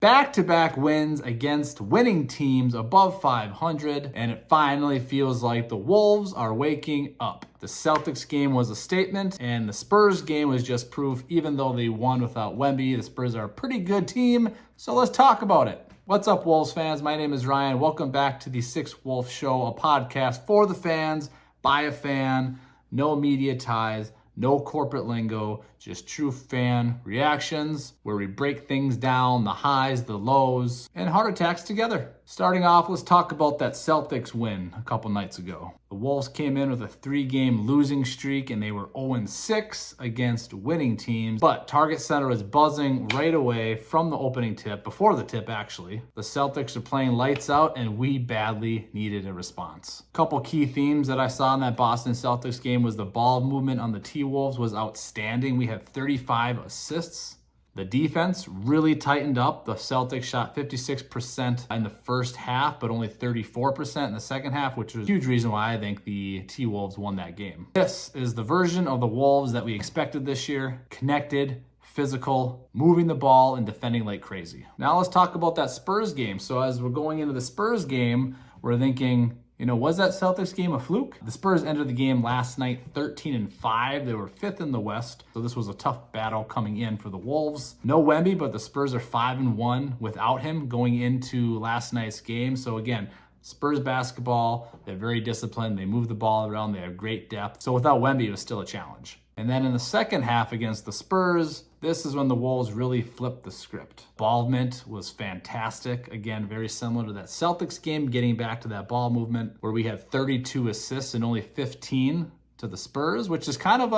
Back-to-back wins against winning teams above 500, and it finally feels like the Wolves are waking up. The Celtics game was a statement, and the Spurs game was just proof. Even though they won without Wemby, the Spurs are a pretty good team, so let's talk about it. What's up, Wolves fans? My name is Ryan. Welcome back to the Six Wolf Show, a podcast for the fans, by a fan, no media ties, no corporate lingo, just true fan reactions where we break things down, the highs, the lows, and heart attacks together. Starting off, let's talk about that Celtics win a couple nights ago. The Wolves came in with a 3-game losing streak and they were 0-6 against winning teams, but Target Center was buzzing right away from the opening tip, before the tip actually. The Celtics are playing lights out and we badly needed a response. A couple key themes that I saw in that Boston Celtics game was the ball movement on the T-Wolves was outstanding. We had 35 assists. The defense really tightened up. The Celtics shot 56% in the first half, but only 34% in the second half, which was a huge reason why I think the T-Wolves won that game. This is the version of the Wolves that we expected this year. Connected, physical, moving the ball, and defending like crazy. Now let's talk about that Spurs game. So as we're going into the Spurs game, we're thinking, was that Celtics game a fluke? The Spurs entered the game last night 13-5. They were 5th in the West, so this was a tough battle coming in for the Wolves. No Wemby, but the Spurs are 5-1 without him going into last night's game. So again, Spurs basketball, they're very disciplined. They move the ball around. They have great depth. So without Wemby, it was still a challenge. And then in the second half against the Spurs, this is when the Wolves really flipped the script. Ball movement was fantastic. Again, very similar to that Celtics game, getting back to that ball movement where we had 32 assists and only 15 to the Spurs, which is kind of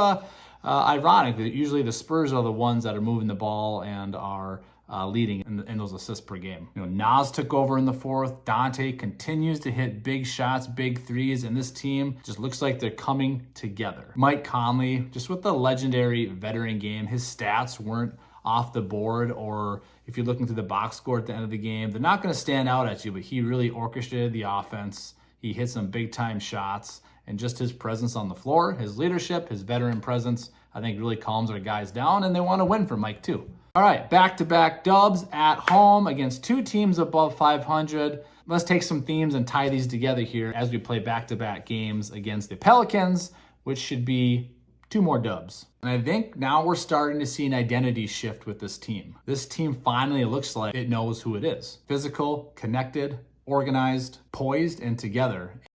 ironic that usually the Spurs are the ones that are moving the ball and are leading in those assists per game. Nas took over in the fourth. Donte continues to hit big shots, big threes, and this team just looks like they're coming together. Mike Conley, just with the legendary veteran game, his stats weren't off the board, or if you're looking through the box score at the end of the game, they're not going to stand out at you, but he really orchestrated the offense. He hit some big time shots, and just his presence on the floor, his leadership, his veteran presence, I think really calms our guys down, and they want to win for Mike too. All right, back-to-back dubs at home against two teams above 500. Let's take some themes and tie these together here as we play back-to-back games against the Pelicans, which should be 2 more dubs. And I think now we're starting to see an identity shift with this team. This team finally looks like it knows who it is. Physical, connected, organized, poised, and together.